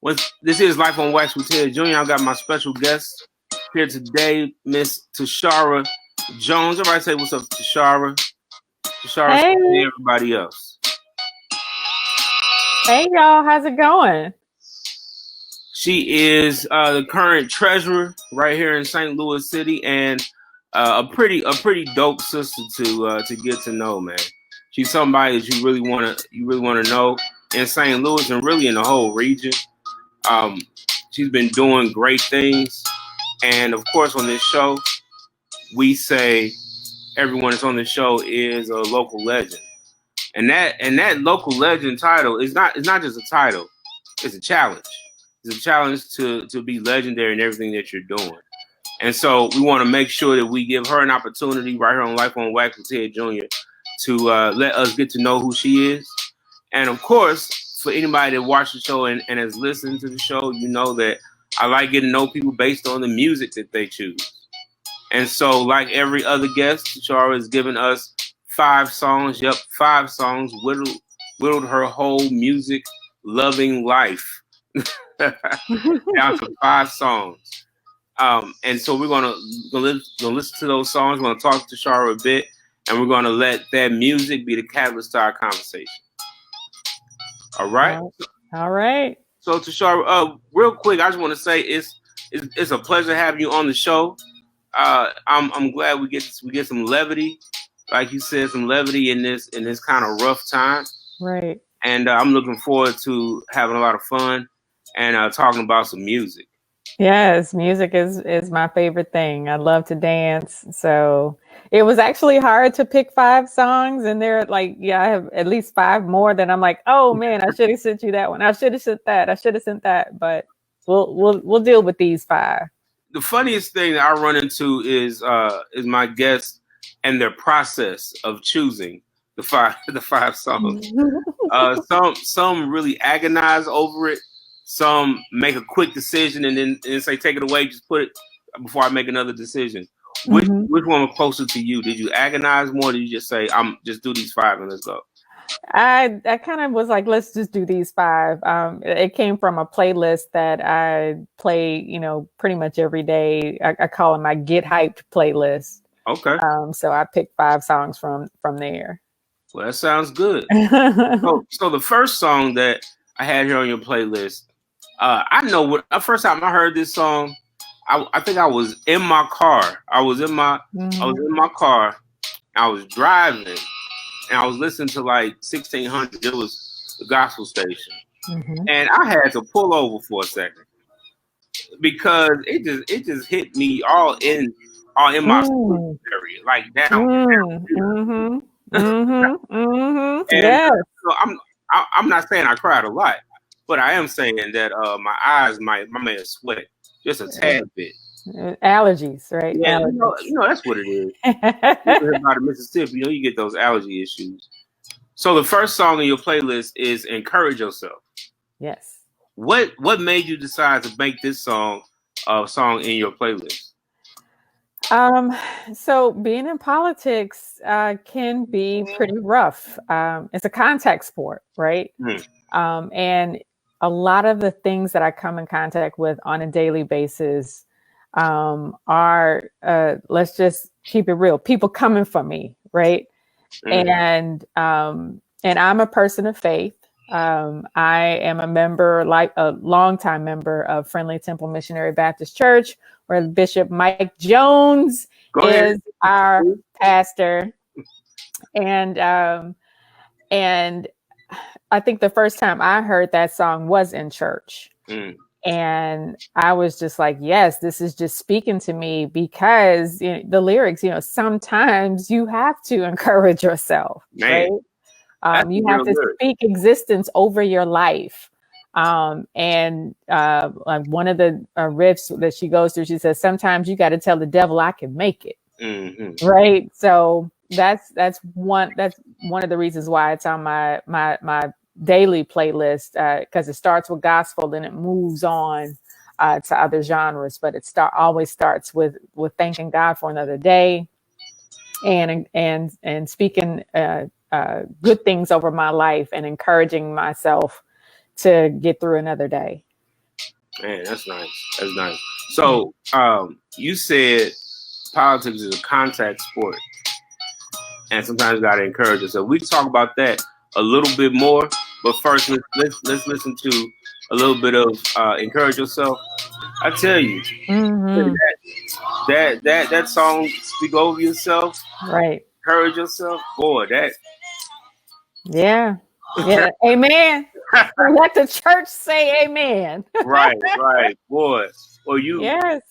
This is Life on Wax with Ted Jr. I got my special guest here today, Miss Tishaura Jones. Everybody say what's up, Tishaura. Tishaura, hey. say everybody else. Hey, y'all. How's it going? She is the current treasurer right here in St. Louis City, and a pretty dope sister to get to know, man. She's somebody that you really want to know in St. Louis and really in the whole region. She's been doing great things, and of course on this show we say everyone that's on the show is a local legend, and that local legend title is not just a title, it's a challenge. It's a challenge to be legendary in everything that you're doing. And so we want to make sure that we give her an opportunity right here on Life on Wax with Ted Jr. to let us get to know who she is. And of course, for anybody that watched the show and has listened to the show, you know that I like getting to know people based on the music that they choose. And so, like every other guest, Tishaura has given us 5 songs. Yep, 5 songs, whittled her whole music loving life down to 5 songs. And so we're gonna listen to those songs. We're gonna talk to Tishaura a bit, and we're gonna let that music be the catalyst to our conversation. All right. All right. So Tishaura, real quick, I just want to say it's a pleasure having you on the show. I'm glad we get some levity, like you said, some levity in this kind of rough time. Right. And I'm looking forward to having a lot of fun and talking about some music. Yes, music is my favorite thing. I love to dance. So it was actually hard to pick 5 songs, and they're like, I have at least 5 more that I'm like, oh man, I should have sent you that one. I should have sent that. I should have sent that. But we'll deal with these 5. The funniest thing that I run into is my guests and their process of choosing the 5 songs. Some really agonize over it. Some make a quick decision and then say, take it away, just put it before I make another decision. Which one was closer to you? Did you agonize more? Or did you just say, just do these 5 and let's go? I kind of was like, let's just do these 5. It came from a playlist that I play, pretty much every day. I call it my Get Hyped playlist. Okay. So I picked 5 songs from there. Well, that sounds good. So the first song that I had here on your playlist, I know what the first time I heard this song, I think I was in my car. I was in my car. I was driving, and I was listening to like 1600. It was the gospel station, and I had to pull over for a second because it just hit me all in my area, like down. Yes. So I'm not saying I cried a lot, but I am saying that my eyes may have sweat just a tad bit. Allergies, right? Yeah, allergies. You know that's what it is. Out of Mississippi, you get those allergy issues. So the first song in your playlist is "Encourage Yourself." Yes. What made you decide to make this song a song in your playlist? So being in politics can be pretty rough. It's a contact sport, right? And a lot of the things that I come in contact with on a daily basis are, let's just keep it real, people coming for me, right? And I'm a person of faith. I am a member, like a longtime member of Friendly Temple Missionary Baptist Church, where Bishop Mike Jones is our pastor. And I think the first time I heard that song was in church. And I was just like, yes, this is just speaking to me, because the lyrics, sometimes you have to encourage yourself, right? You have to speak existence over your life. And like one of the riffs that she goes through, she says, sometimes you got to tell the devil I can make it. Right. So that's one of the reasons why it's on my daily playlist, because it starts with gospel, then it moves on to other genres, but it always starts with thanking God for another day and speaking good things over my life and encouraging myself to get through another day. Man, that's nice. That's nice. So, you said politics is a contact sport, and sometimes you got to encourage yourself. We can talk about that a little bit more, but first, let's listen to a little bit of "Encourage Yourself." I tell you, that song, "Speak Over Yourself," right? Encourage yourself, boy. Yeah. Amen. Let the church say amen. right, boy. Well, Yes.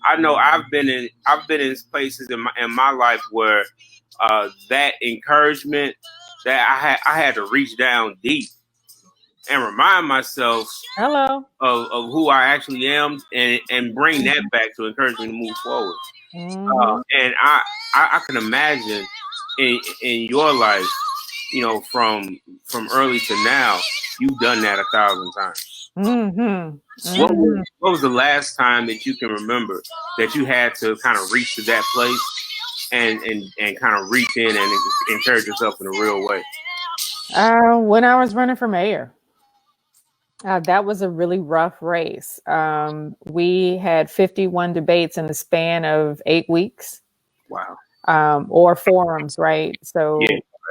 I know I've been in places in my life where that encouragement, that I had to reach down deep and remind myself Hello. of who I actually am, and bring that back to encourage me to move forward. And I can imagine in your life, you know, from early to now, you've done that 1,000 times. What was the last time that you can remember that you had to kind of reach to that place and kind of reach in and encourage yourself in a real way? When I was running for mayor. That was a really rough race. We had 51 debates in the span of 8 weeks. Wow. Or forums, right? So,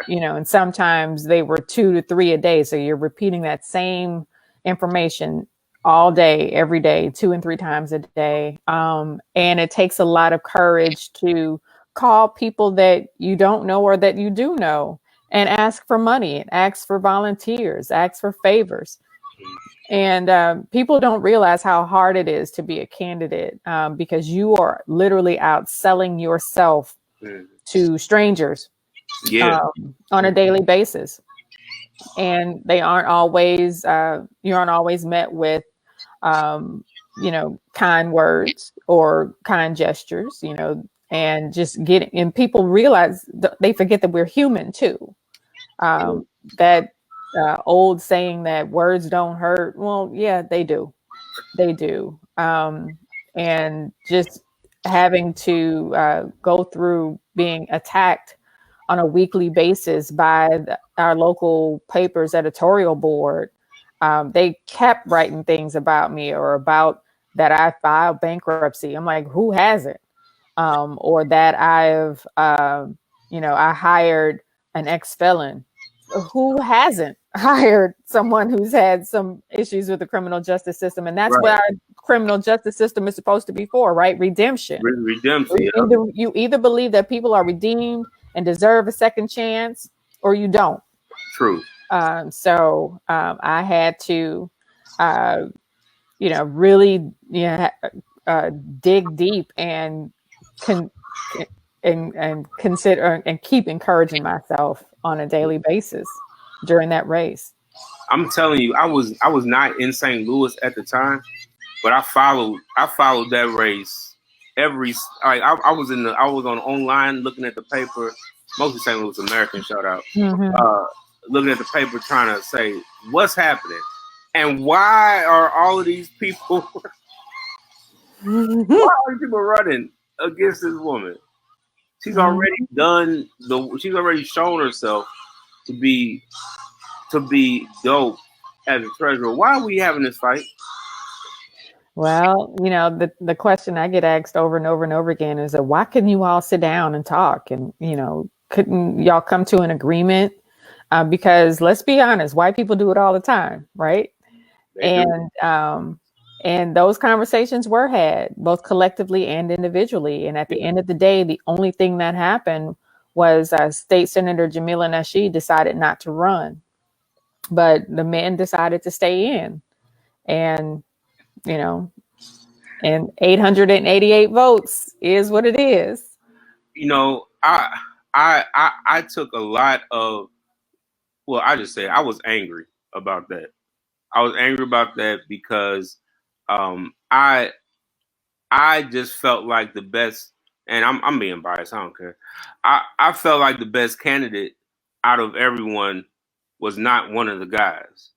you know, and sometimes they were 2 to 3 a day. So you're repeating that same information all day, every day, 2 and 3 times a day. And it takes a lot of courage to call people that you don't know or that you do know and ask for money, ask for volunteers, ask for favors. And people don't realize how hard it is to be a candidate because you are literally out selling yourself to strangers on a daily basis. And they aren't always, you aren't always met with, you know, kind words or kind gestures, you know, and just getting, and people realize they forget that we're human too. That old saying that words don't hurt. Well, yeah, they do. They do. And just having to go through being attacked on a weekly basis by our local paper's editorial board. They kept writing things about me or about that I filed bankruptcy. I'm like, who hasn't? Or that I've, you know, I hired an ex-felon. Who hasn't hired someone who's had some issues with the criminal justice system? And that's what our criminal justice system is supposed to be for, right? Redemption. You either believe that people are redeemed and deserve a second chance, or you don't. True. So I had to, you know, really, dig deep and consider and keep encouraging myself on a daily basis during that race. I'm telling you, I was not in St. Louis at the time, but I followed that race I was on online looking at the paper, mostly St. Louis American, shout out. Looking at the paper trying to say what's happening and why are all of these people running against this woman? She's already she's already shown herself to be dope as a treasurer. Why are we having this fight? Well, you know, the question I get asked over and over and over again is that why couldn't you all sit down and talk? And, you know, couldn't y'all come to an agreement? Because let's be honest, white people do it all the time, right? And those conversations were had both collectively and individually. And at the end of the day, the only thing that happened was State Senator Jamila Nasheed decided not to run, but the men decided to stay in. And, you know, and 888 votes is what it is. You know, I took a lot of, well, I just say I was angry about that. I was angry about that because I just felt like the best, and I'm being biased, I don't care. I felt like the best candidate out of everyone was not one of the guys.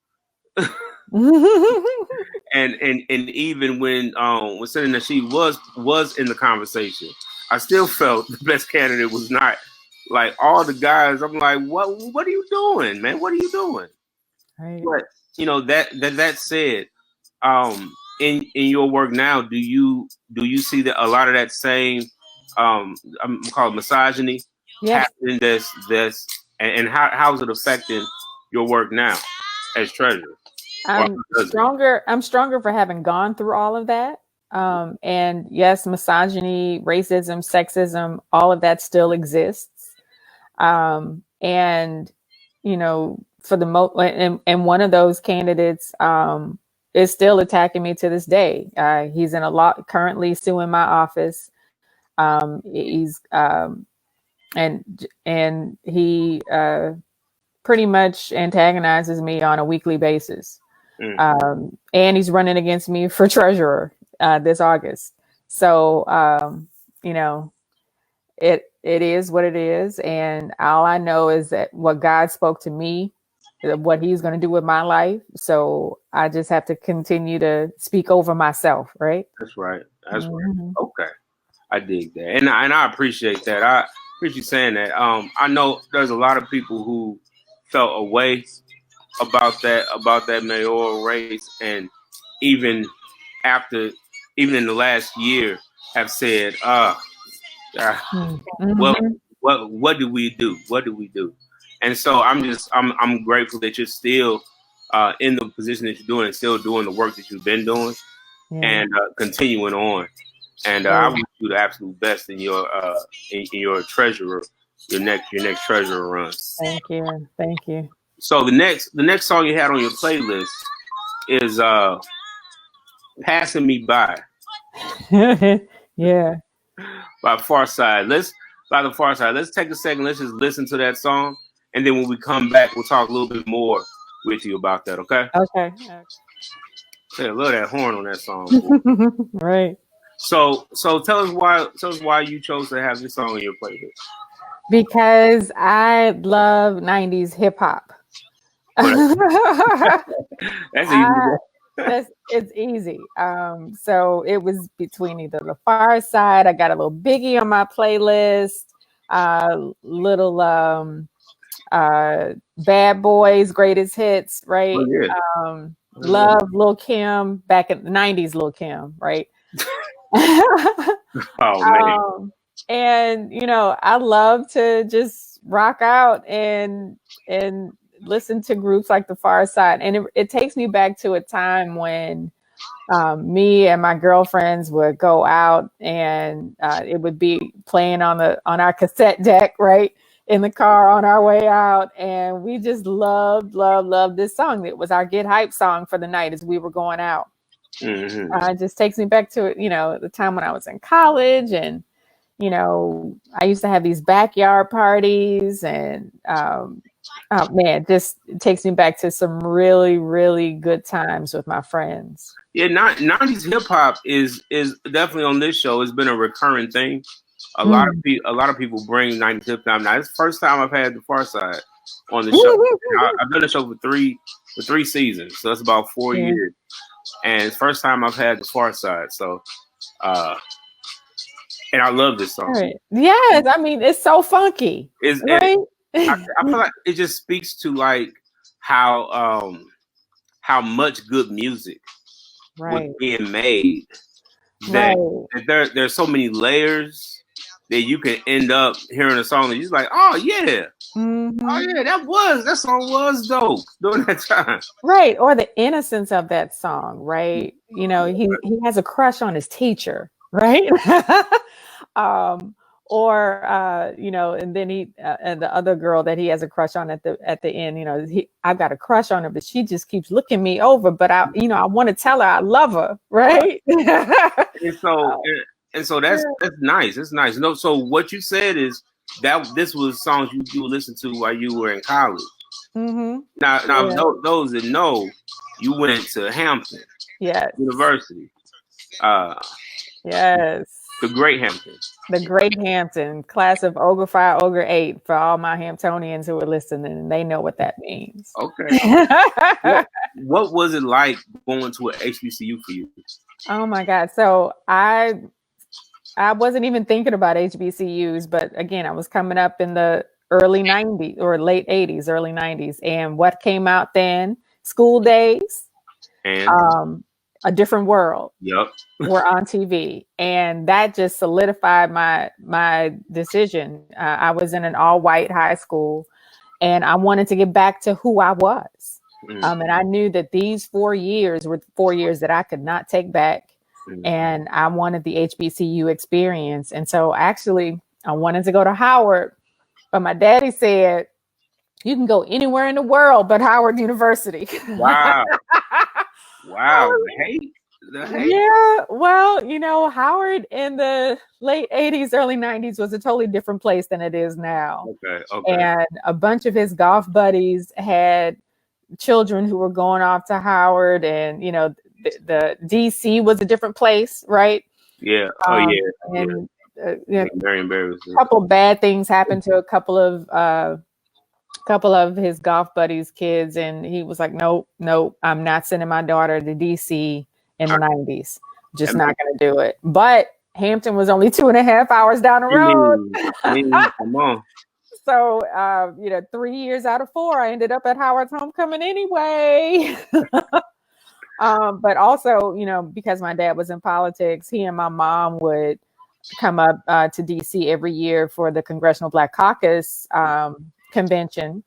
and even when Senator Nasheed was in the conversation, I still felt the best candidate was not like all the guys. I'm like, what are you doing, man? What are you doing? Right. But you know, that said, in your work now, do you see that a lot of that same I'm called misogyny Yes. happening? And how is it affecting your work now as treasurer? I'm stronger for having gone through all of that. And yes, misogyny, racism, sexism, all of that still exists. And you know, for the most, and one of those candidates is still attacking me to this day. He's in a lot currently suing my office. He's and he pretty much antagonizes me on a weekly basis. And he's running against me for treasurer this August. So you know, it is what it is, and all I know is that what God spoke to me, what He's going to do with my life. So I just have to continue to speak over myself, right? That's right. That's right. Okay, I dig that, and I appreciate that. I appreciate you saying that. I know there's a lot of people who felt a way about that mayoral race, and even in the last year, have said, well, what do we do? What do we do? And so I'm grateful that you're still in the position that you're doing and still doing the work that you've been doing and continuing on. And I wish you the absolute best in your treasurer, your next treasurer run. Thank you. So the next song you had on your playlist is "Passing Me By." Yeah. By Far Side. Let's take a second. Let's just listen to that song, and then when we come back, we'll talk a little bit more with you about that. Okay? Okay. Hey, I love that horn on that song. Right. So tell us why you chose to have this song on your playlist. Because I love 90s hip hop. That's easy. It's easy. So it was between either the Far Side. I got a little Biggie on my playlist. Little Bad Boys Greatest Hits, right? Oh, yeah. Love Lil Kim back in the 90s. Lil Kim, right? Oh man. And you know, I love to just rock out and listen to groups like the Far Side, and it takes me back to a time when me and my girlfriends would go out, and it would be playing on our cassette deck, right, in the car on our way out, and we just loved this song. It was our get hype song for the night as we were going out. It just takes me back to, you know, the time when I was in college, and you know, I used to have these backyard parties, and oh man, just it takes me back to some really, really good times with my friends. Yeah, 90s hip hop is definitely on this show. It's been a recurring thing. A lot of people bring 90s hip hop. Now it's the first time I've had the Far Side on the show. I've done the show for three seasons, so that's about 4 years. And it's the first time I've had the Far Side. So and I love this song. Right. Yes, I mean it's so funky. Right? I feel like it just speaks to like how much good music was being made. That there's so many layers that you can end up hearing a song and you're like, oh yeah. Oh yeah, that song was dope during that time. Right. Or the innocence of that song, right? You know, he has a crush on his teacher, right? Or you know, and then he and the other girl that he has a crush on at the end, you know, I've got a crush on her, but she just keeps looking me over. But I want to tell her I love her, right? and so that's nice. It's nice. No, so what you said is that this was songs you listened to while you were in college. Now those that know, you went to Hampton, University. Yes. The Great Hampton. The Great Hampton, class of Ogre 5, Ogre 8, for all my Hamptonians who are listening, and they know what that means. Okay. What was it like going to an HBCU for you? Oh my God. So I wasn't even thinking about HBCUs, but again, I was coming up in the early 90s or late 80s, early 90s. And what came out then? School Days. a different world. Yep. Were on TV, and that just solidified my decision. I was in an all-white high school, and I wanted to get back to who I was. And I knew that these 4 years were 4 years that I could not take back. And I wanted the HBCU experience. And so actually, I wanted to go to Howard, but my daddy said, you can go anywhere in the world but Howard University. Wow. Wow. The hate. Yeah. Well, you know, Howard in the late 80s, early 90s was a totally different place than it is now. Okay. And a bunch of his golf buddies had children who were going off to Howard, and, you know, the DC was a different place, right? Yeah. And very embarrassing. A couple bad things happened to a couple of his golf buddies' kids, and he was like, nope, I'm not sending my daughter to DC in the 90s. Just not going to do it. But Hampton was only 2.5 hours down the road. Come on. So, 3 years out of 4, I ended up at Howard's homecoming anyway. But also, you know, because my dad was in politics, he and my mom would come up to DC every year for the Congressional Black Caucus convention.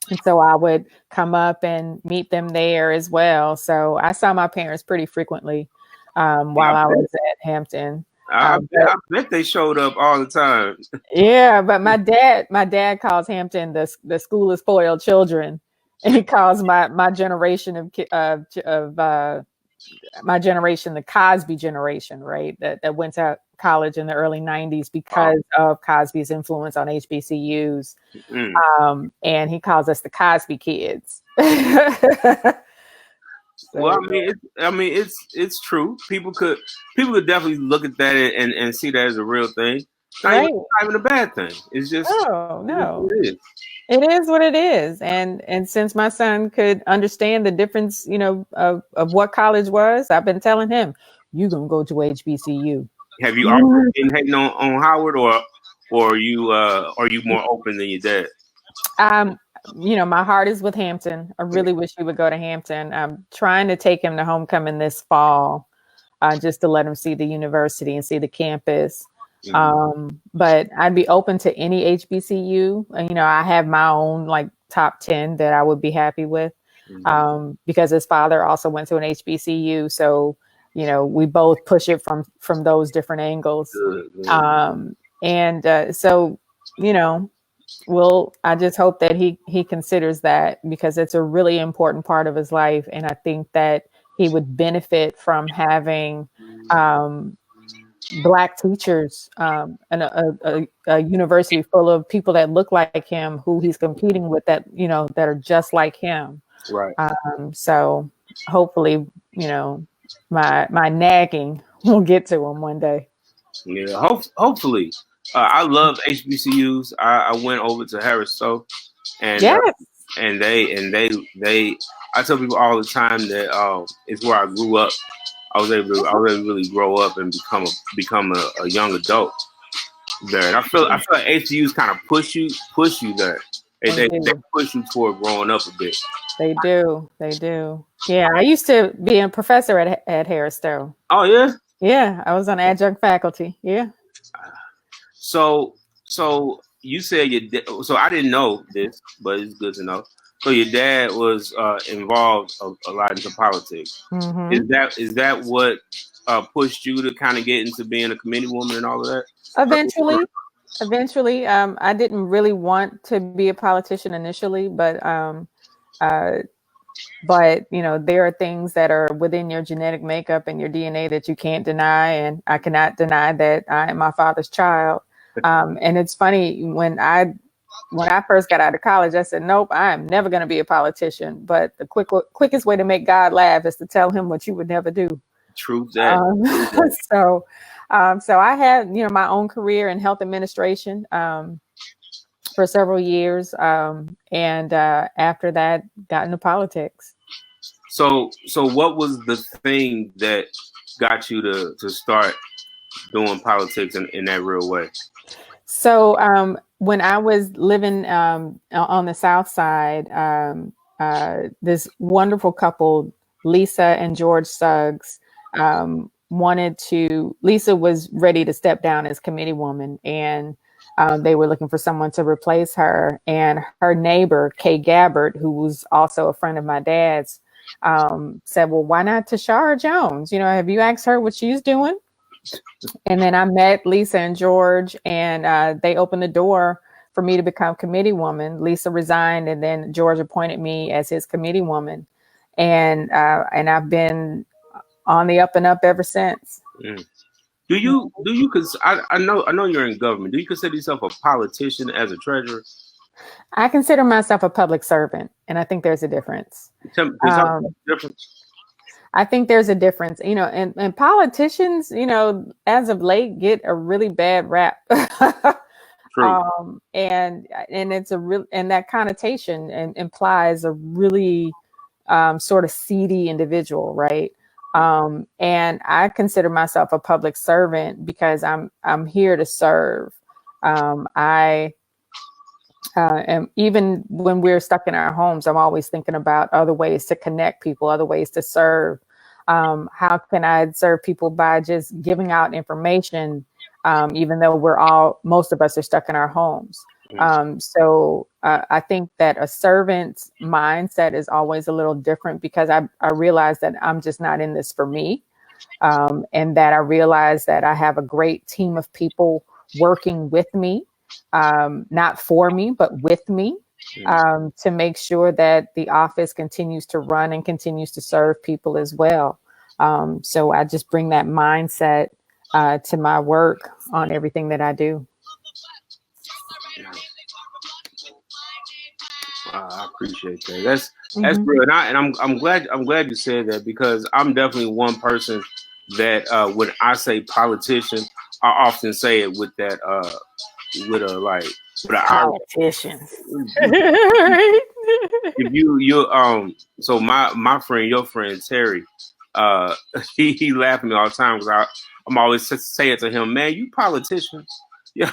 And so I would come up and meet them there as well. So I saw my parents pretty frequently while I was at Hampton. I bet they showed up all the time. Yeah, but my dad calls Hampton the school of spoiled children, and he calls my generation of my generation the Cosby generation, right? That went to college in the early 90s because of Cosby's influence on HBCUs. And he calls us the Cosby kids. Well, I mean, it's true. People could definitely look at that and see that as a real thing. Not even a bad thing. It's just no. It is what it is. And since my son could understand the difference, you know, of what college was, I've been telling him, you're gonna go to HBCU. Have you always been hating on Howard, or are you more open than your dad? You know, my heart is with Hampton. I really wish he would go to Hampton. I'm trying to take him to homecoming this fall, just to let him see the university and see the campus. But I'd be open to any HBCU. You know, I have my own like top 10 that I would be happy with, because his father also went to an HBCU. So, you know, we both push it from those different angles. So, you know, I just hope that he considers that, because it's a really important part of his life. And I think that he would benefit from having Black teachers and a university full of people that look like him, who he's competing with, that, you know, that are just like him. Right. So hopefully, you know, my nagging will get to him one day. Yeah, hopefully. I love HBCUs. I went over to Harris Stowe, and and they I tell people all the time that it's where I grew up. I was able to really grow up and become a young adult there. And I feel like HBCUs kind of push you there. They push you toward growing up a bit. They do. Yeah, I used to be a professor at Harris Stowe. Oh yeah. Yeah, I was on adjunct faculty. Yeah. So you said so I didn't know this, but it's good to know. So your dad was involved a lot into politics. Mm-hmm. Is that what pushed you to kind of get into being a committee woman and all of that? Eventually, I didn't really want to be a politician initially, but you know, there are things that are within your genetic makeup and your DNA that you can't deny, and I cannot deny that I am my father's child. And it's funny, when I first got out of college, I said, nope, I am never going to be a politician. But the quickest way to make God laugh is to tell him what you would never do. True that. So I had, you know, my own career in health administration for several years. And after that, got into politics. So what was the thing that got you to start doing politics in that real way? So when I was living on the South Side, this wonderful couple Lisa and George Suggs Lisa was ready to step down as committee woman, and they were looking for someone to replace her. And her neighbor, Kay Gabbard, who was also a friend of my dad's, said, well, why not Tishaura Jones? Have you asked her what she's doing? And then I met Lisa and George, and they opened the door for me to become committee woman. Lisa resigned, and then George appointed me as his committee woman. And I've been on the up and up ever since. Mm. Do you? Because I know you're in government. Do you consider yourself a politician as a treasurer? I consider myself a public servant, and I think there's a difference. I think there's a difference, and politicians, as of late, get a really bad rap. True. And it's and that connotation implies a really sort of seedy individual, right? And I consider myself a public servant because I'm here to serve. And even when we're stuck in our homes, I'm always thinking about other ways to connect people, other ways to serve. How can I serve people by just giving out information, even though most of us are stuck in our homes? So I think that a servant's mindset is always a little different because I realize that I'm just not in this for me. And that I realize that I have a great team of people working with me, not for me, but with me, to make sure that the office continues to run and continues to serve people as well. So I just bring that mindset to my work on everything that I do. I appreciate that. That's real, and I'm glad you said that because I'm definitely one person that when I say politician, I often say it with that with a politicians. If you so my friend, your friend Terry, he laughed at me all the time because I'm always saying to him, man, you politicians. Yeah.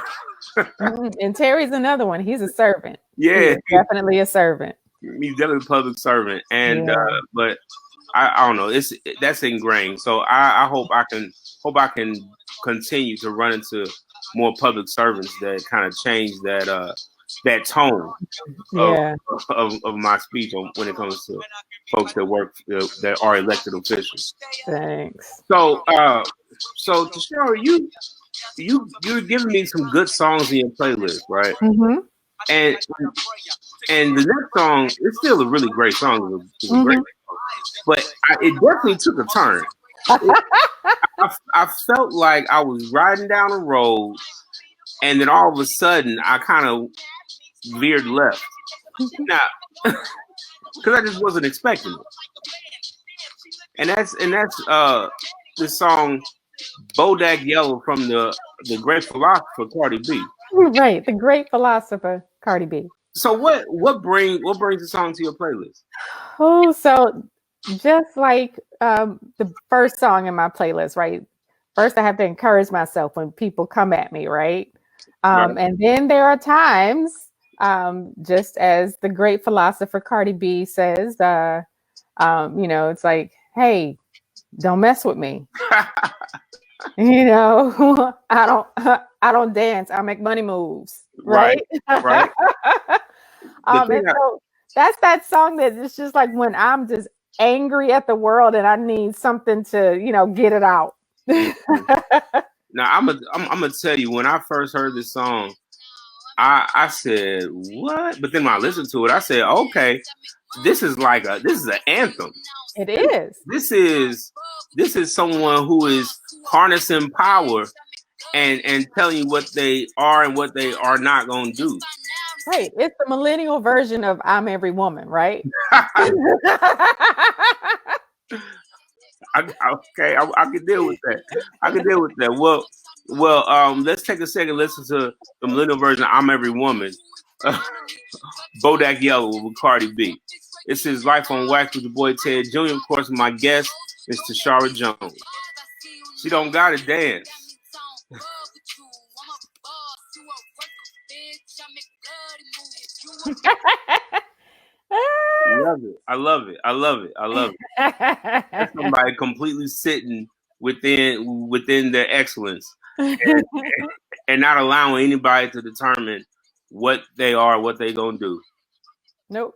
And Terry's another one. He's a servant. Yeah, he's definitely a servant. He's definitely a public servant, and but I don't know. That's ingrained. So I hope I can continue to run into more public servants that kind of change that tone of my speech when it comes to folks that work that are elected officials. Thanks. So Tishaura, you're giving me some good songs in your playlist, right? Mm-hmm. And the next song is still a really great song. It's a great song. But it definitely took a turn. I felt like I was riding down a road, and then all of a sudden I kind of veered left. Now, because I just wasn't expecting it. And that's the song Bodak Yellow from the Great Philosopher Cardi B. Right, the Great Philosopher Cardi B. So what brings the song to your playlist? Oh, so just like the first song in my playlist, right? First, I have to encourage myself when people come at me, right? And then there are times, just as the Great Philosopher Cardi B says, it's like, hey, don't mess with me. I don't dance. I make money moves. Right. Right. So that's that song that it's just like when I'm just angry at the world and I need something to, get it out. Now I'm gonna tell you, when I first heard this song, I said, what? But then when I listened to it, I said, okay, this is an anthem. It is. This is someone who is harnessing power and telling you what they are and what they are not going to do. Right. It's the millennial version of I'm Every Woman, right? Okay, I can deal with that. Well, let's take a second and listen to the millennial version of I'm Every Woman. Bodak Yellow with Cardi B. This is Life on Wax with your boy Ted Jr. Of course, my guest is Tishaura Jones. She don't gotta dance. Love it. I love it. I love it. I love it. That's somebody completely sitting within their excellence and not allowing anybody to determine what they are, what they gonna do. Nope.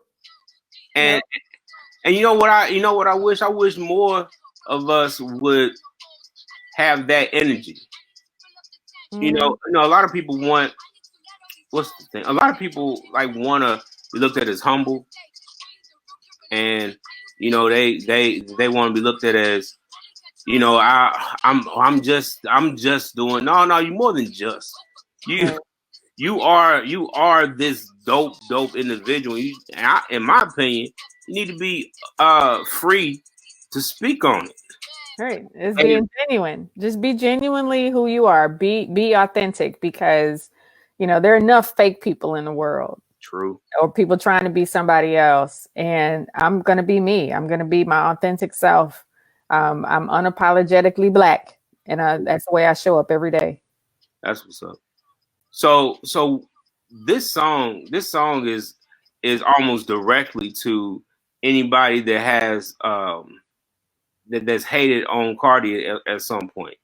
And nope. and you know what I wish? I wish more of us would have that energy. Mm-hmm. You know, a lot of people want, what's the thing? A lot of people like want to be looked at as humble, and you know they want to be looked at as, you know, I'm just doing. No, you're more than just. You are this dope individual. In my opinion, you need to be free to speak on it. Right. It's being genuine. Just be genuinely who you are. Be authentic, because, you know, there are enough fake people in the world. True. Or people trying to be somebody else. And I'm going to be me. I'm going to be my authentic self. I'm unapologetically Black. And that's the way I show up every day. That's what's up. So this song is almost directly to anybody that has that's hated on Cardi at some point.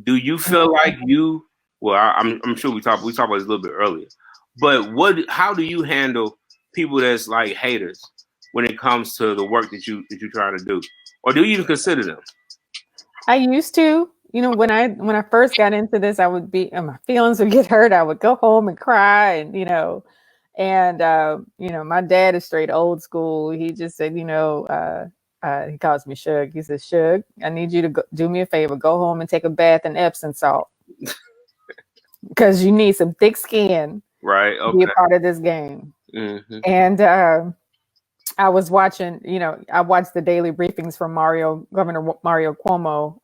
Do you feel like you? Well, I'm sure we talked about this a little bit earlier, but how do you handle people that's like haters when it comes to the work that you try to do, or do you even consider them? I used to. You know, when I first got into this, I would be, my feelings would get hurt. I would go home and cry, and you know, my dad is straight old school. He just said, he calls me Shug. He says, Shug, I need you to do me a favor. Go home and take a bath in Epsom salt, because you need some thick skin, right? Okay. To be a part of this game. Mm-hmm. And I was watching, I watched the daily briefings from Governor Mario Cuomo,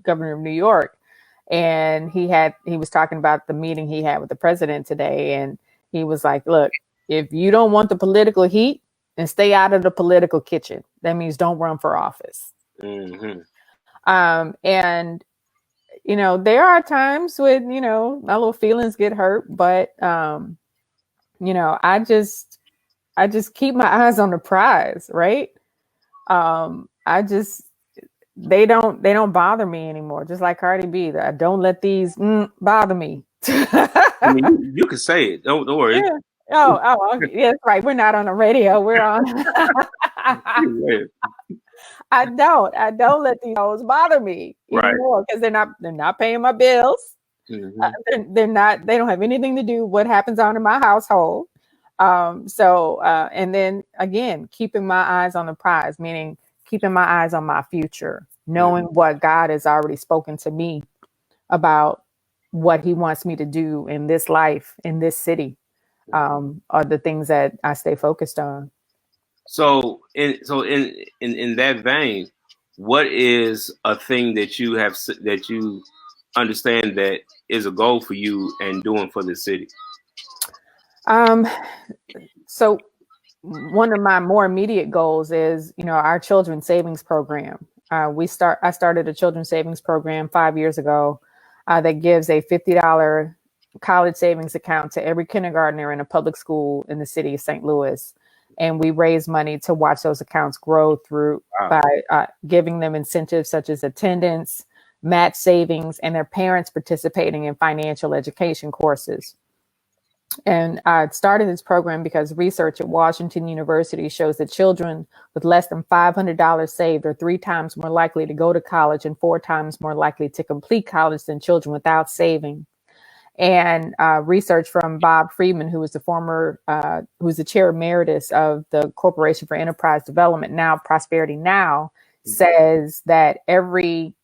governor of New York. And he was talking about the meeting he had with the president today. And he was like, look, if you don't want the political heat, then stay out of the political kitchen. That means don't run for office. Mm-hmm. And, there are times when, my little feelings get hurt, but, I just keep my eyes on the prize, right? They don't bother me anymore. Just like Cardi B, I don't let these bother me. I mean, you can say it. Don't worry. Yeah. Oh, okay. Yeah, that's right. We're not on the radio. We're on. I don't let these hoes bother me anymore, because they're not paying my bills. Mm-hmm. They don't have anything to do with what happens on in my household. And then again, keeping my eyes on the prize, meaning keeping my eyes on my future, knowing what God has already spoken to me about what he wants me to do in this life, in this city, are the things that I stay focused on. So in that vein, what is a thing that you understand that is a goal for you and doing for the city? So one of my more immediate goals is, our children's savings program. I started a children's savings program 5 years ago that gives a $50 college savings account to every kindergartner in a public school in the city of St. Louis. And we raise money to watch those accounts grow by giving them incentives such as attendance, match savings, and their parents participating in financial education courses. And I started this program because research at Washington University shows that children with less than $500 saved are 3 times more likely to go to college and 4 times more likely to complete college than children without saving. And research from Bob Friedman, who was the chair emeritus of the Corporation for Enterprise Development, now Prosperity Now, says that every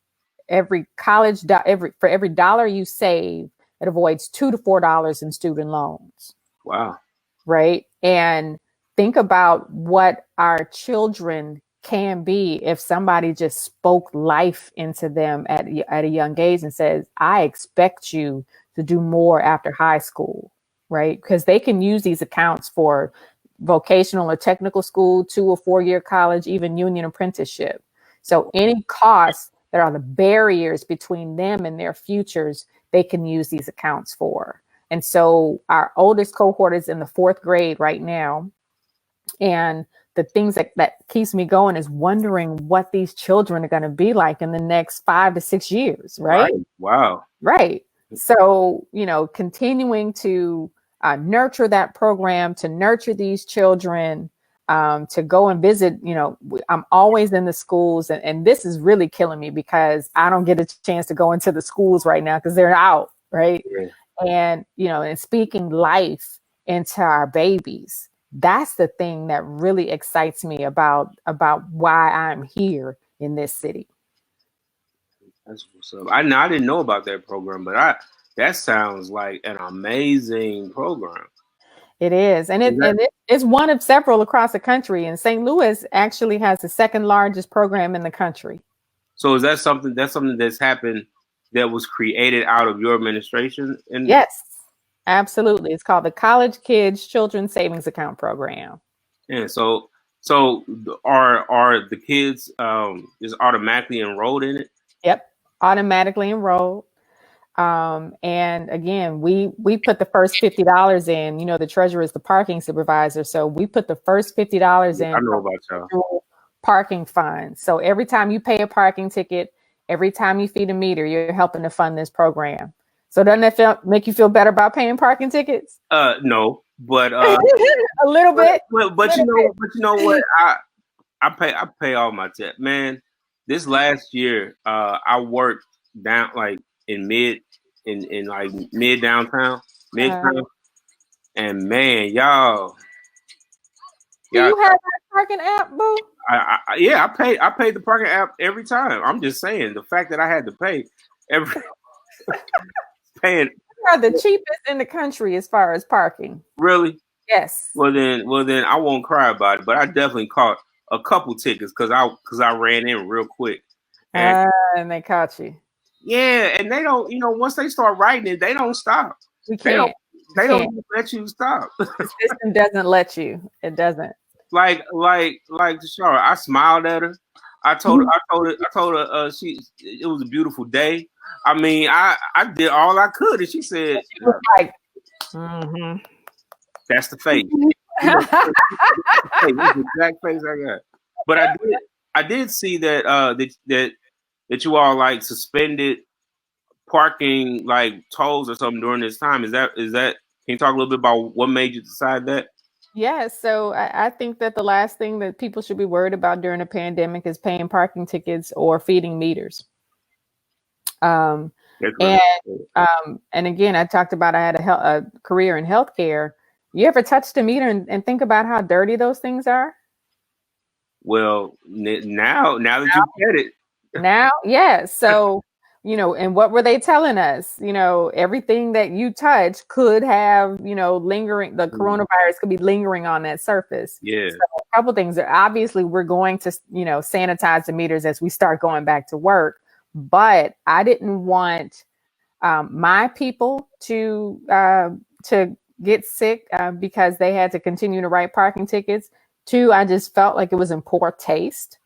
college for every dollar you save, it avoids $2 to $4 in student loans. Wow. Right. And think about what our children can be if somebody just spoke life into them at a young age and says, I expect you to do more after high school. Right. Because they can use these accounts for vocational or technical school, 2 or 4 year college, even union apprenticeship. So any costs that are the barriers between them and their futures, they can use these accounts for. And so our oldest cohort is in the 4th grade right now. And the things that keeps me going is wondering what these children are going to be like in the next 5 to 6 years. Right. Wow. Right. So, continuing to nurture that program, to nurture these children, to go and visit, I'm always in the schools, and this is really killing me because I don't get a chance to go into the schools right now because they're out. Right. Yeah. And, and speaking life into our babies. That's the thing that really excites me about why I'm here in this city. That's what's up. I didn't know about that program, but that sounds like an amazing program. It is. And it's one of several across the country. And St. Louis actually has the second largest program in the country. So is that something that's happened that was created out of your administration? Yes, absolutely. It's called the College Kids Children's Savings Account Program. Yeah. So are the kids is automatically enrolled in it? Yep. Automatically enrolled. And again, we put the first $50 in, the treasurer is the parking supervisor. So we put the first $50 in. I know about y'all. Parking fund. So every time you pay a parking ticket, every time you feed a meter, you're helping to fund this program. So doesn't that make you feel better about paying parking tickets? No, but a little bit. But you know what? I pay all my tip, man. This last year, I worked down like in mid downtown, midtown, and man, y'all. Do you have that parking app, boo? I paid the parking app every time. I'm just saying the fact that I had to pay every paying. You are the cheapest in the country as far as parking. Really? Yes. Well then I won't cry about it. But I definitely caught a couple tickets because I ran in real quick. And they caught you. Yeah, and they don't. Once they start writing it, they don't stop. We can't. They don't let you stop. The system doesn't let you. It doesn't. Like Tishaura, I smiled at her. I told her it was a beautiful day. I mean, I did all I could, and she said, she was like, mm-hmm. That's the face. That's the exact face I got. But I did see that that you all like suspended parking like tolls or something during this time. Is that? Can you talk a little bit about what made you decide that? Yeah, so I think that the last thing that people should be worried about during a pandemic is paying parking tickets or feeding meters. And again, I talked about I had a career in healthcare. You ever touched a meter and think about how dirty those things are? Well, now that you get it. Now, yeah. So, and what were they telling us? Everything that you touch could have, lingering, the coronavirus could be lingering on that surface. Yeah. So a couple things. Obviously, we're going to, sanitize the meters as we start going back to work. But I didn't want my people to get sick because they had to continue to write parking tickets. 2, I just felt like it was in poor taste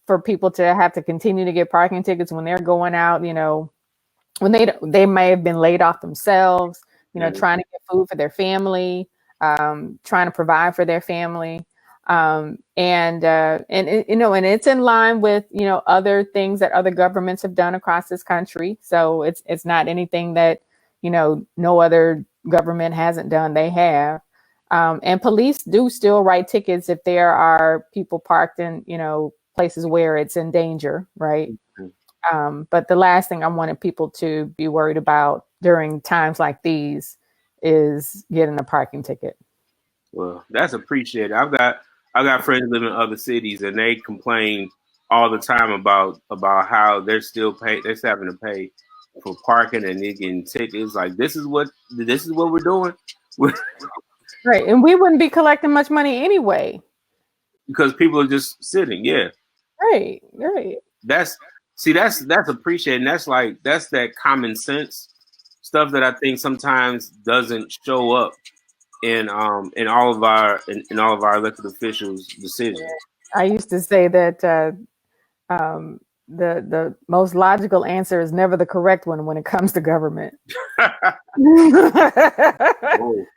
for people to have to continue to get parking tickets when they're going out, when they may have been laid off themselves, trying to get food for their family, trying to provide for their family. And it's in line with, other things that other governments have done across this country. So it's not anything that, no other government hasn't done. They have. And police do still write tickets if there are people parked in, places where it's in danger. Right. But the last thing I wanted people to be worried about during times like these is getting a parking ticket. Well, that's appreciated. I've got friends living in other cities, and they complain all the time about how they're still having to pay for parking and they're getting tickets. Like this is what we're doing. Right, and we wouldn't be collecting much money anyway because people are just sitting. Yeah. Right. That's appreciated. And that's that common sense stuff that I think sometimes doesn't show up in all of our elected officials' decisions. I used to say that the most logical answer is never the correct one when it comes to government. Oh,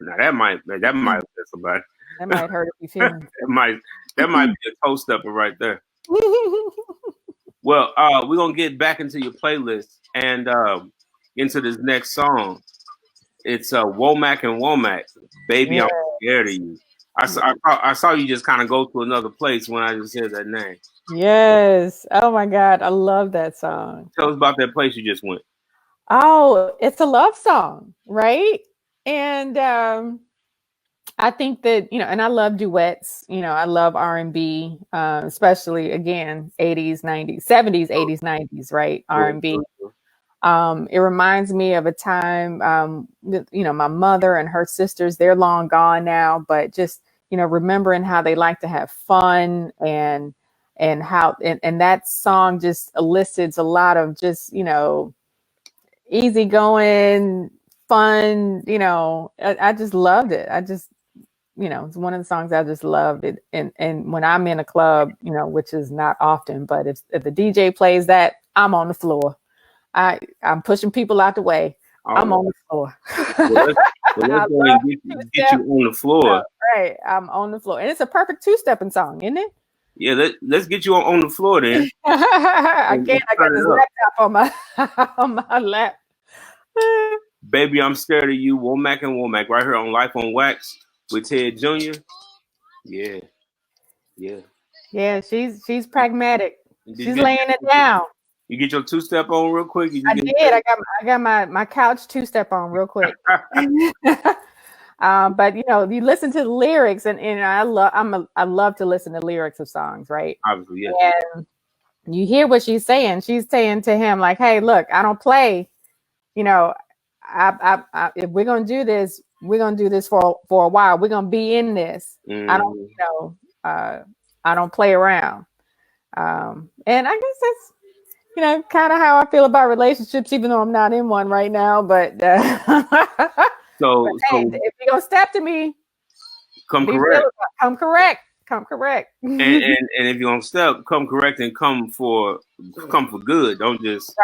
now that might upset somebody. That might hurt if you feel. that might be a toe stepper right there. Well, we're gonna get back into your playlist and into this next song. It's Womack and Womack, Baby, I'm Scared of You. I saw you just kind of go to another place when I just said that name. Yes. Oh my God, I love that song. Tell us about that place you just went. Oh, it's a love song, right? And I think that, and I love duets. I love R&B, especially again 80s, 90s, 70s, 80s, 90s, right? R&B. It reminds me of a time, my mother and her sisters, they're long gone now, but just, remembering how they like to have fun and how, and that song just elicits a lot of just, easygoing, fun, I just loved it. It's one of the songs I just loved it. And when I'm in a club, which is not often, but if the DJ plays that, I'm on the floor. I'm pushing people out the way. I'm on the floor. Let's go and get you on the floor. Right. I'm on the floor. And it's a perfect two-stepping song, isn't it? Yeah, let's get you on the floor then. Again, I got this laptop on my lap. Baby, I'm Scared of You, Womack and Womack, right here on Life on Wax with Ted Jr. Yeah. Yeah, she's pragmatic. She's laying it down. You get your two-step on real quick? I did. I got my couch two-step on real quick. But you listen to the lyrics, and I love to listen to lyrics of songs, right? Obviously, yeah. And you hear what she's saying. She's saying to him, like, "Hey, look, I don't play. If we're gonna do this, we're gonna do this for a while. We're gonna be in this. I don't, I don't play around." And I guess that's kind of how I feel about relationships, even though I'm not in one right now. But so if you're gonna step to me, come correct. Come correct. and if you're gonna step, come correct and come for good. Don't just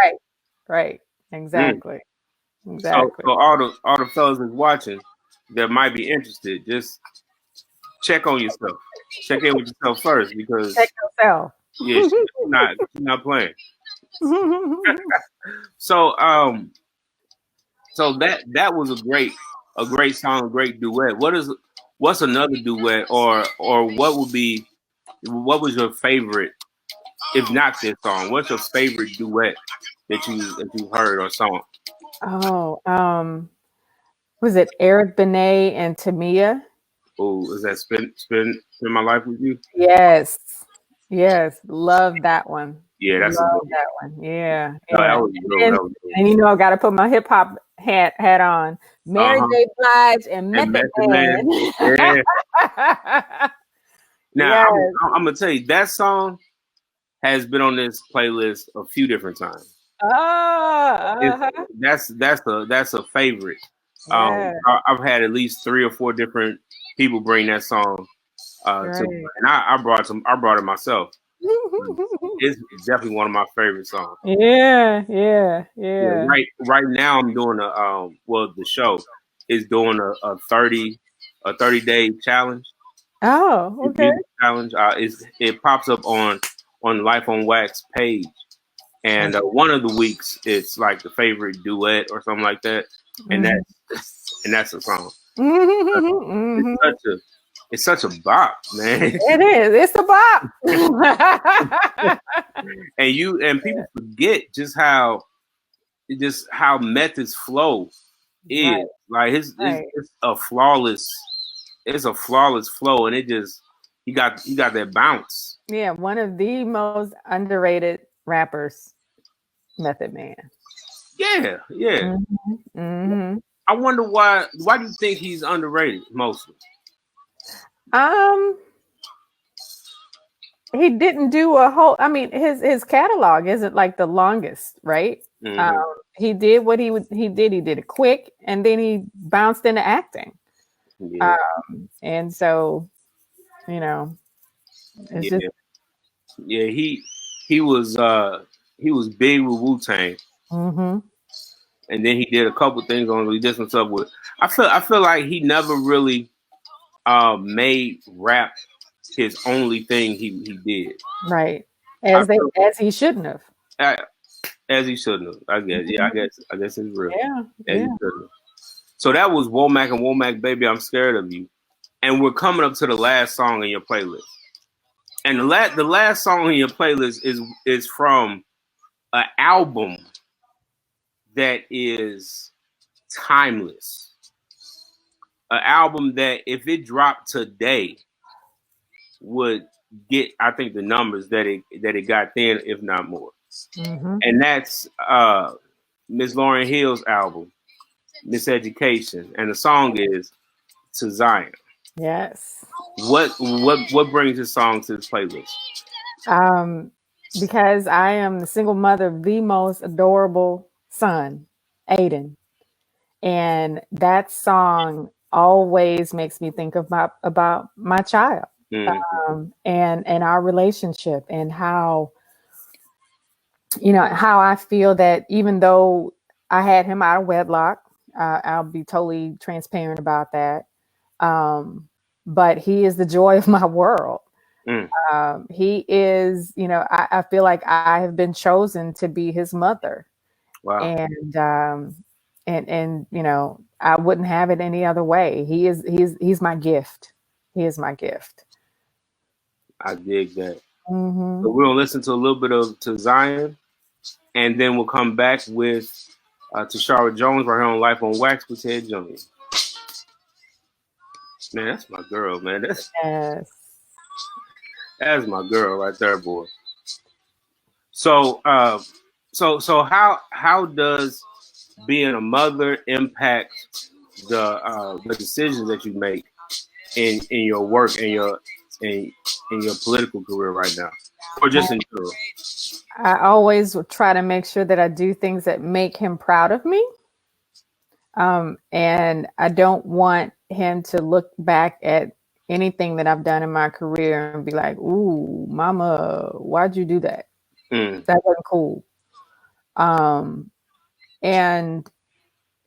right. Exactly. So all the fellas that's watching that might be interested, just check on yourself. Check in with yourself first, because check yourself. Yeah, she's not playing. So that was a great song, a great duet. What's another duet, or what was your favorite, if not this song? What's your favorite duet that you heard or song? Oh, was it Eric Benet and Tamia? Oh, is that Spend My Life With You? Yes, love that one. Yeah, that's love that one. Yeah, and I got to put my hip hop hat on. Mary J. Blige and Method Man. Yeah. Now I'm gonna tell you, that song has been on this playlist a few different times. That's a favorite. Yeah. I've had at least 3 or 4 different people bring that song to me, and I brought it myself. It's definitely one of my favorite songs. Yeah. Right now I'm doing the show is doing a 30-day challenge. Oh, okay. Challenge. It pops up on Life on Wax page, and one of the weeks it's like the favorite duet or something like that, and that's a song. It's such a bop, man. It is. It's a bop. and people forget just how Method's flow is. Right. Like it's a flawless flow, and he got that bounce. Yeah, one of the most underrated rappers, Method Man. Yeah. Mm-hmm. I wonder why do you think he's underrated mostly? He didn't do a whole. I mean, his catalog isn't like the longest, right? Mm-hmm. He did what he did. He did it quick, and then he bounced into acting. Yeah. And so, it's just. Yeah, he was big with Wu-Tang. Mm-hmm. And then he did a couple things on he did some stuff with. I feel like he never really made rap his only thing he did. Right. As he shouldn't have. As he shouldn't have. I guess. Yeah, I guess it's real. Yeah. So that was Womack and Womack, Baby, I'm Scared of You. And we're coming up to the last song in your playlist. And the last song in your playlist is from an album that is timeless. An album that if it dropped today would get, I think, the numbers that it got then, if not more. And that's Miss Lauryn Hill's album, Miseducation, and the song is To Zion. Yes. What brings this song to this playlist? Because I am the single mother of the most adorable son, Aiden, and that song always makes me think about my child, and our relationship, and how I feel that even though I had him out of wedlock, I'll be totally transparent about that. But he is the joy of my world. He is, I feel like I have been chosen to be his mother. Wow. And I wouldn't have it any other way. He's my gift. He is my gift. I dig that. So we're gonna listen to a little bit of To Zion, and then we'll come back with Tishaura Jones right here on Life on Wax with Ted Jr. Man, that's my girl, man. Yes. That's my girl right there, boy. So so how does being a mother impact the decisions that you make in your work and in your political career right now, or just in general? I always try to make sure that I do things that make him proud of me. And I don't want him to look back at anything that I've done in my career and be like, "Ooh, mama, why'd you do that? That wasn't cool." And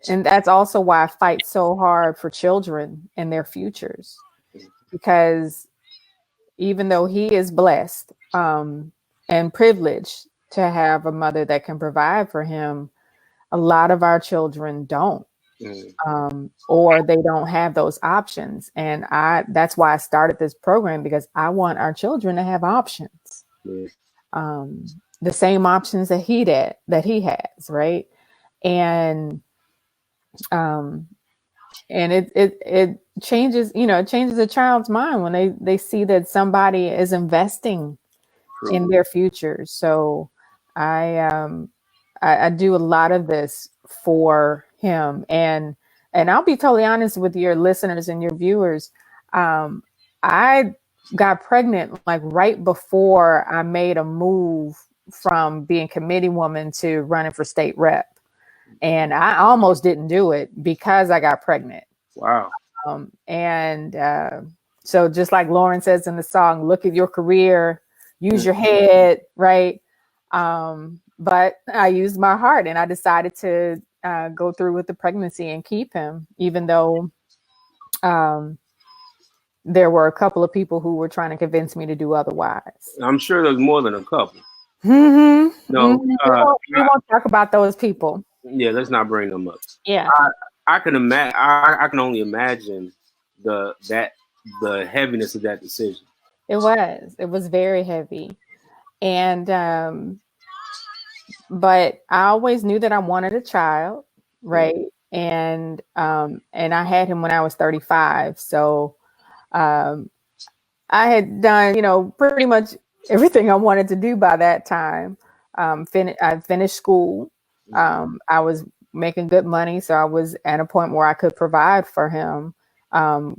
that's also why I fight so hard for children and their futures, because even though he is blessed and privileged to have a mother that can provide for him, a lot of our children don't. Or they don't have those options. And that's why I started this program, because I want our children to have options. The same options that he has, right? And it changes, it changes a child's mind when they see that somebody is investing in their future. So I do a lot of this for him, and I'll be totally honest with your listeners and your viewers. I got pregnant like right before I made a move from being committee woman to running for state rep, and I almost didn't do it because I got pregnant. Wow. So just like Lauren says in the song, look at your career, use your head, right? But I used my heart, and I decided to go through with the pregnancy and keep him, even though there were a couple of people who were trying to convince me to do otherwise. I'm sure there's more than a couple. No, we won't talk about those people. Yeah, let's not bring them up. Yeah, I can imagine. I can only imagine the heaviness of that decision. It was very heavy, and but I always knew that I wanted a child, right? And I had him when I was 35. So I had done, pretty much everything I wanted to do by that time. I finished school. I was making good money, so I was at a point where I could provide for him,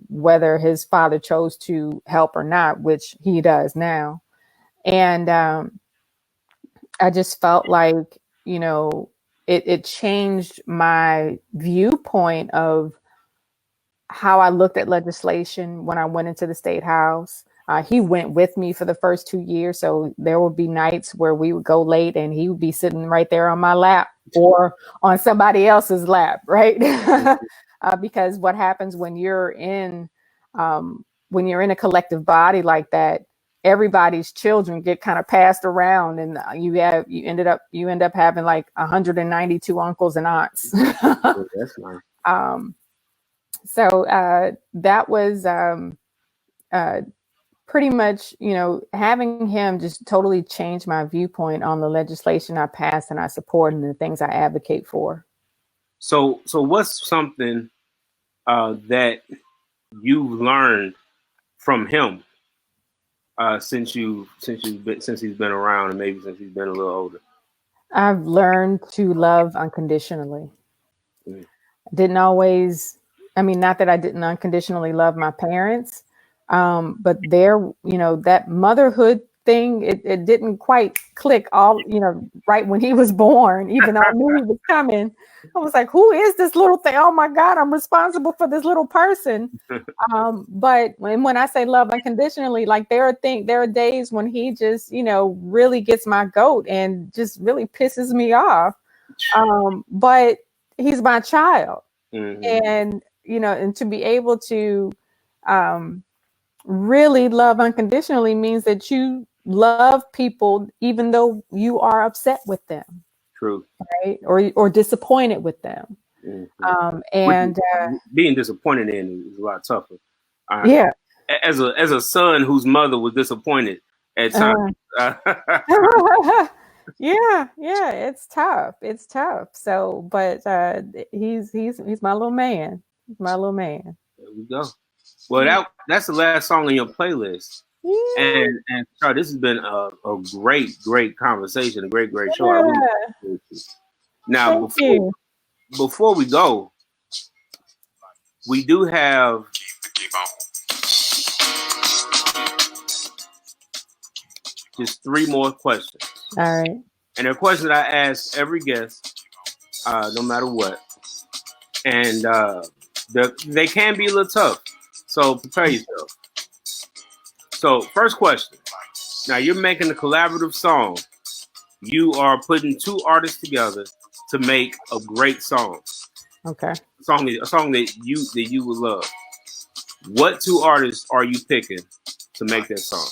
whether his father chose to help or not, which he does now. And I just felt like, it changed my viewpoint of how I looked at legislation when I went into the State House. He went with me for the first 2 years. So there would be nights where we would go late and he would be sitting right there on my lap or on somebody else's lap, right? Because what happens when you're in when you're in a collective body like that, everybody's children get kind of passed around, and you end up having like 192 uncles and aunts. That's nice. So that was pretty much, having him just totally change my viewpoint on the legislation I pass and I support and the things I advocate for. So what's something that you've learned from him since he's been around, and maybe since he's been a little older? I've learned to love unconditionally. Didn't always, not that I didn't unconditionally love my parents, but that motherhood thing, it didn't quite click right when he was born, even though I knew he was coming. I was like, who is this little thing? Oh my God, I'm responsible for this little person. But when I say love unconditionally, like there are days when he just, really gets my goat and just really pisses me off. But he's my child. And, and to be able to really love unconditionally means that you love people even though you are upset with them. True. Right? Or disappointed with them. And being disappointed in is a lot tougher. Yeah. As a son whose mother was disappointed at times. Yeah, it's tough. It's tough. So, but he's my little man. He's my little man. There we go. Well, that's the last song on your playlist. Yeah. And Charlie, this has been a great conversation, a great show. I really appreciate you. Now, before we go, we do have just 3 more questions. All right. And they're questions that I ask every guest, no matter what. And they can be a little tough. So prepare yourself. So first question. Now you're making a collaborative song. You are putting 2 artists together to make a great song. Okay. A song that you would love. What 2 artists are you picking to make that song?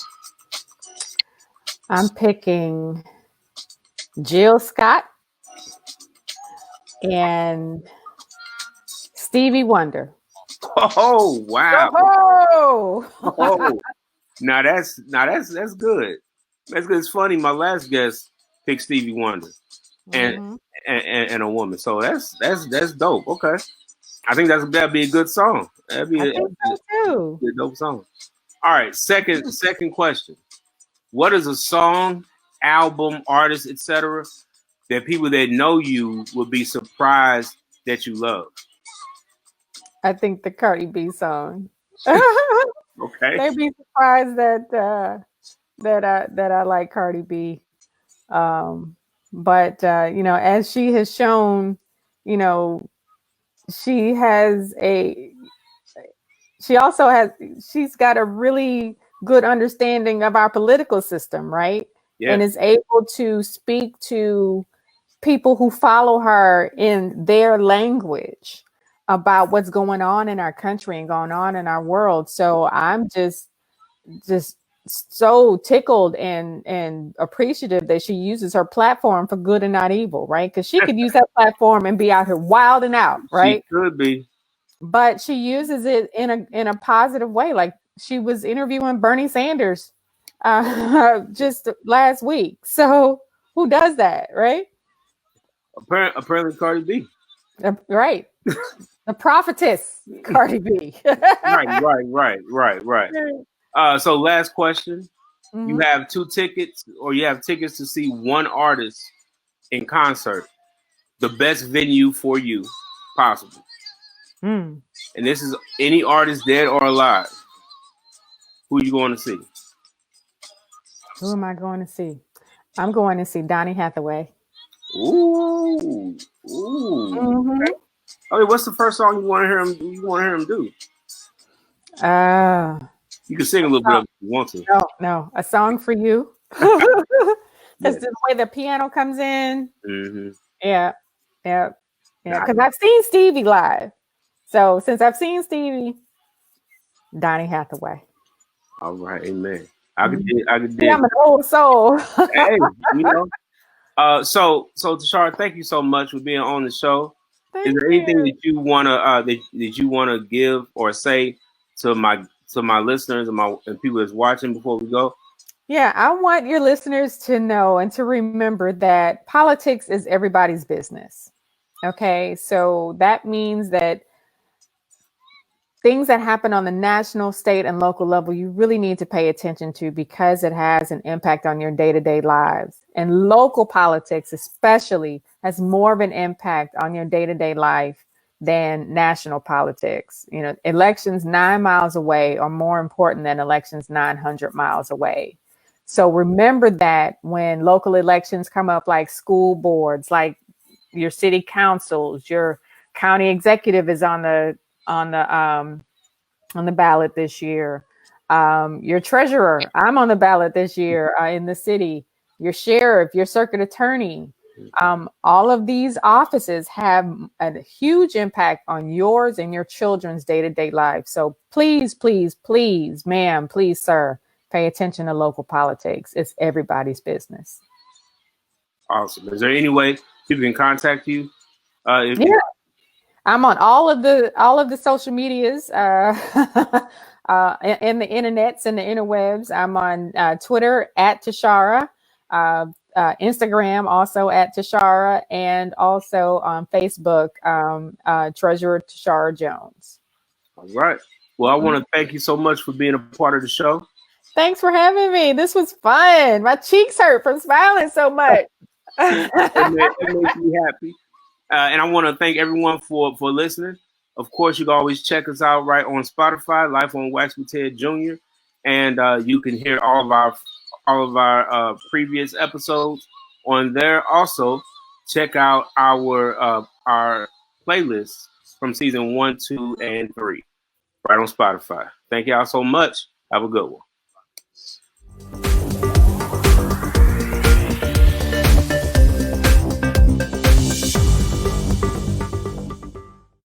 I'm picking Jill Scott and Stevie Wonder. Oh wow! Oh. Now that's good. That's good. It's funny. My last guest picked Stevie Wonder, and a woman. So that's dope. Okay, I think that'd be a good song. That'd be a dope song. All right. Second question. What is a song, album, artist, etc., that people that know you would be surprised that you love? I think the Cardi B song. Okay. They'd be surprised that I like Cardi B. But as she has shown, she's got a really good understanding of our political system, right? Yeah. And is able to speak to people who follow her in their language about what's going on in our country and going on in our world. So I'm just so tickled and appreciative that she uses her platform for good and not evil, right? Because she could use that platform and be out here wilding out, right? She could be. But she uses it in a positive way. Like she was interviewing Bernie Sanders just last week. So who does that, right? Apparently Cardi B. Right. The prophetess, Cardi B. Right. So last question. Mm-hmm. You have 2 tickets, or you have tickets to see 1 artist in concert. The best venue for you possible. And this is any artist, dead or alive. Who are you going to see? Who am I going to see? I'm going to see Donny Hathaway. Ooh. Mm-hmm. Okay, what's the first song you want to hear him do? You can sing a little bit if you want to. No, A Song for You. That's the way the piano comes in. Mm-hmm. Yeah. Because I've seen Stevie live. So since I've seen Stevie, Donnie Hathaway. All right, amen. I could dig. Yeah, I'm an old soul. Hey, you know. So Tishaura, thank you so much for being on the show. Is there anything that you wanna that you wanna give or say to my listeners and people that's watching before we go? Yeah, I want your listeners to know and to remember that politics is everybody's business. Okay, so that means that things that happen on the national, state, and local level, you really need to pay attention to because it has an impact on your day-to-day lives. And local politics, especially, has more of an impact on your day-to-day life than national politics. You know, elections 9 miles away are more important than elections 900 miles away. So remember that when local elections come up, like school boards, like your city councils, your county executive is on the ballot this year. Your treasurer, I'm on the ballot this year in the city. Your sheriff, your circuit attorney, all of these offices have a huge impact on yours and your children's day-to-day life. So please, please, please, ma'am, please, sir, pay attention to local politics. It's everybody's business. Awesome. Is there any way people can contact you? Yeah. I'm on all of the social medias, and the internets and the interwebs. I'm on Twitter at Tishaura, Instagram also at Tishaura, and also on Facebook, Treasurer Tishaura Jones. All right. Well, I want to thank you so much for being a part of the show. Thanks for having me. This was fun. My cheeks hurt from smiling so much. It makes me happy. And I want to thank everyone for listening. Of course, you can always check us out right on Spotify, Life on Wax with Ted Jr. And you can hear all of our previous episodes on there. Also, check out our playlists from season 1, 2, and 3 right on Spotify. Thank y'all so much. Have a good one.